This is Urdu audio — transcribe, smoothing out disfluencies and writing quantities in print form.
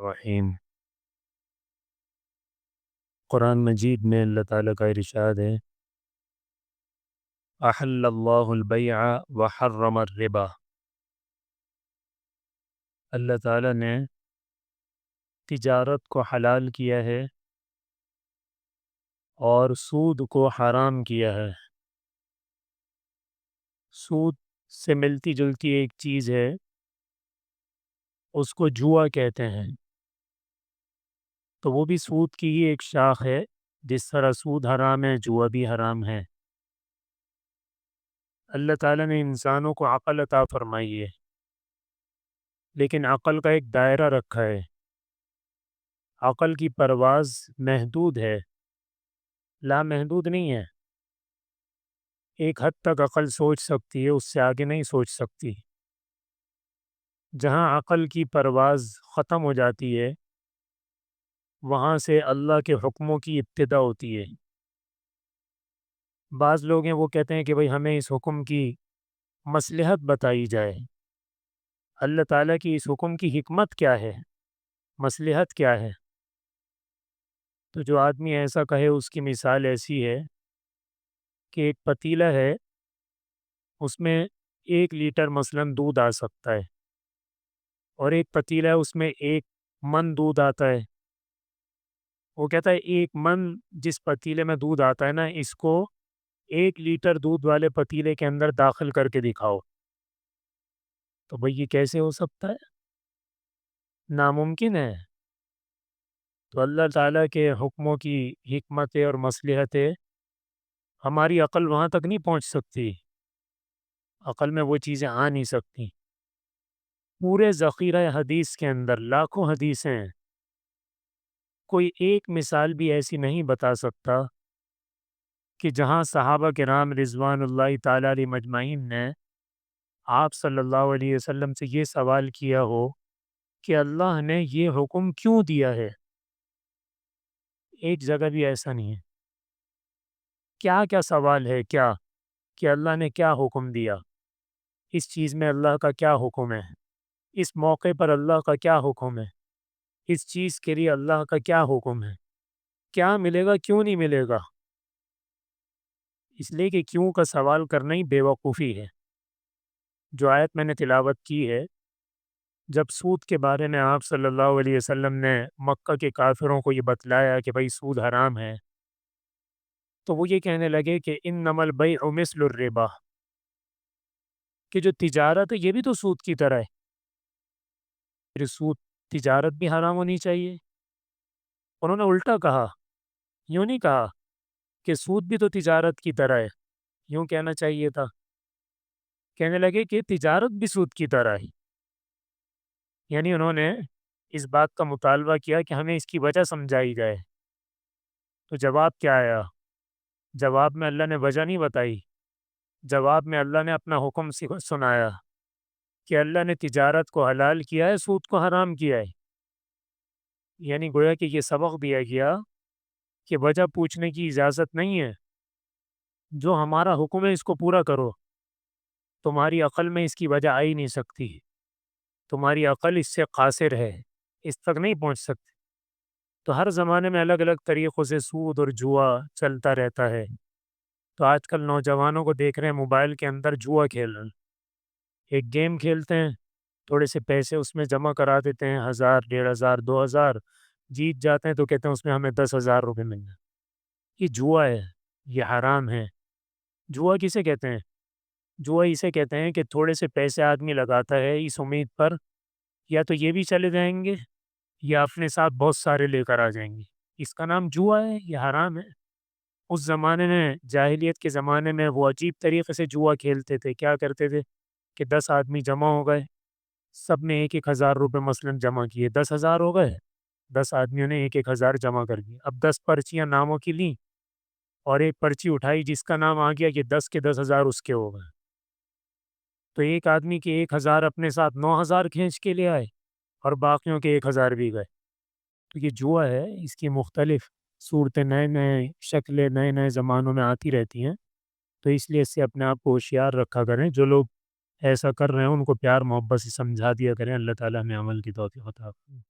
الرحیم۔ قرآن مجید میں اللہ تعالیٰ کا ارشاد ہے، احل اللہ البیع وحرم الربا۔ اللہ تعالیٰ نے تجارت کو حلال کیا ہے اور سود کو حرام کیا ہے۔ سود سے ملتی جلتی ایک چیز ہے، اس کو جوا کہتے ہیں، تو وہ بھی سود کی ہی ایک شاخ ہے۔ جس طرح سود حرام ہے، جوا بھی حرام ہے۔ اللہ تعالیٰ نے انسانوں کو عقل عطا فرمائی ہے، لیکن عقل کا ایک دائرہ رکھا ہے۔ عقل کی پرواز محدود ہے، لامحدود نہیں ہے۔ ایک حد تک عقل سوچ سکتی ہے، اس سے آگے نہیں سوچ سکتی۔ جہاں عقل کی پرواز ختم ہو جاتی ہے، وہاں سے اللہ کے حکموں کی ابتدا ہوتی ہے۔ بعض لوگ ہیں وہ کہتے ہیں کہ بھئی ہمیں اس حکم کی مصلحت بتائی جائے۔ اللہ تعالیٰ کی اس حکم کی حکمت کیا ہے، مصلحت کیا ہے؟ تو جو آدمی ایسا کہے، اس کی مثال ایسی ہے کہ ایک پتیلہ ہے، اس میں 1 لیٹر مثلاً دودھ آ سکتا ہے، اور ایک پتیلہ ہے، اس میں 1 من دودھ آتا ہے۔ وہ کہتا ہے 1 من جس پتیلے میں دودھ آتا ہے نا، اس کو 1 لیٹر دودھ والے پتیلے کے اندر داخل کر کے دکھاؤ۔ تو بھئی یہ کیسے ہو سکتا ہے؟ ناممکن ہے۔ تو اللہ تعالیٰ کے حکموں کی حکمتیں اور مصلحتیں ہماری عقل وہاں تک نہیں پہنچ سکتی، عقل میں وہ چیزیں آ نہیں سکتی۔ پورے ذخیرہ حدیث کے اندر لاکھوں حدیثیں ہیں، کوئی ایک مثال بھی ایسی نہیں بتا سکتا کہ جہاں صحابہ کرام رضوان اللہ تعالیٰ علیہ مجمعین نے آپ صلی اللہ علیہ وسلم سے یہ سوال کیا ہو کہ اللہ نے یہ حکم کیوں دیا ہے۔ ایک جگہ بھی ایسا نہیں ہے۔ کیا کیا سوال ہے، کیا کہ اللہ نے کیا حکم دیا، اس چیز میں اللہ کا کیا حکم ہے، اس موقع پر اللہ کا کیا حکم ہے، اس چیز کے لیے اللہ کا کیا حکم ہے، کیا ملے گا، کیوں نہیں ملے گا۔ اس لیے کہ کیوں کا سوال کرنا ہی بے وقوفی ہے۔ جو آیت میں نے تلاوت کی ہے، جب سود کے بارے میں آپ صلی اللہ علیہ وسلم نے مکہ کے کافروں کو یہ بتلایا کہ بھئی سود حرام ہے، تو وہ یہ کہنے لگے کہ انما البیع مثل الربا، کہ جو تجارت ہے یہ بھی تو سود کی طرح ہے، پھر سود تجارت بھی حرام ہونی چاہیے۔ انہوں نے الٹا کہا، یوں نہیں کہا کہ سود بھی تو تجارت کی طرح ہے، یوں کہنا چاہیے تھا۔ کہنے لگے کہ تجارت بھی سود کی طرح ہے، یعنی انہوں نے اس بات کا مطالبہ کیا کہ ہمیں اس کی وجہ سمجھائی جائے۔ تو جواب کیا آیا؟ جواب میں اللہ نے وجہ نہیں بتائی، جواب میں اللہ نے اپنا حکم سنایا کہ اللہ نے تجارت کو حلال کیا ہے، سود کو حرام کیا ہے۔ یعنی گویا کہ یہ سبق دیا گیا کہ وجہ پوچھنے کی اجازت نہیں ہے، جو ہمارا حکم ہے اس کو پورا کرو۔ تمہاری عقل میں اس کی وجہ آ ہی نہیں سکتی، تمہاری عقل اس سے قاصر ہے، اس تک نہیں پہنچ سکتی۔ تو ہر زمانے میں الگ الگ طریقوں سے سود اور جوا چلتا رہتا ہے۔ تو آج کل نوجوانوں کو دیکھ رہے ہیں موبائل کے اندر جوا کھیل رہے ہیں، ایک گیم کھیلتے ہیں، تھوڑے سے پیسے اس میں جمع کرا دیتے ہیں، 1000 1500 2000، جیت جاتے ہیں تو کہتے ہیں اس میں ہمیں 10,000 روپے مل گئے۔ یہ جوا ہے، یہ حرام ہے۔ جوا کسے کہتے ہیں؟ جوا اسے کہتے ہیں کہ تھوڑے سے پیسے آدمی لگاتا ہے اس امید پر یا تو یہ بھی چلے جائیں گے یا اپنے ساتھ بہت سارے لے کر آ جائیں گے، اس کا نام جوا ہے، یہ حرام ہے۔ اس زمانے میں، جاہلیت کے زمانے میں، وہ عجیب طریقے سے جوا کھیلتے تھے۔ کیا کرتے تھے کہ 10 آدمی جمع ہو گئے، سب نے 1,000 روپے مثلاً جمع کیے، 10,000 ہو گئے، 10 آدمیوں نے 1,000 جمع کر دیے۔ اب 10 پرچیاں ناموں کی لیں اور ایک پرچی اٹھائی، جس کا نام آ گیا کہ 10 کے 10,000 اس کے ہو گئے، تو ایک آدمی کے 1,000 اپنے ساتھ 9,000 کھینچ کے لے آئے اور باقیوں کے 1,000 بھی گئے۔ تو یہ جوا ہے، اس کی مختلف صورتیں نئے نئے شکلیں نئے نئے زمانوں میں آتی رہتی ہیں، تو اس لیے اس سے اپنے آپ کو ہوشیار رکھا کریں۔ جو لوگ ایسا کر رہے ہیں ان کو پیار محبت سے سمجھا دیا کریں۔ اللہ تعالیٰ ہمیں عمل کی توفیق عطا فرمائے۔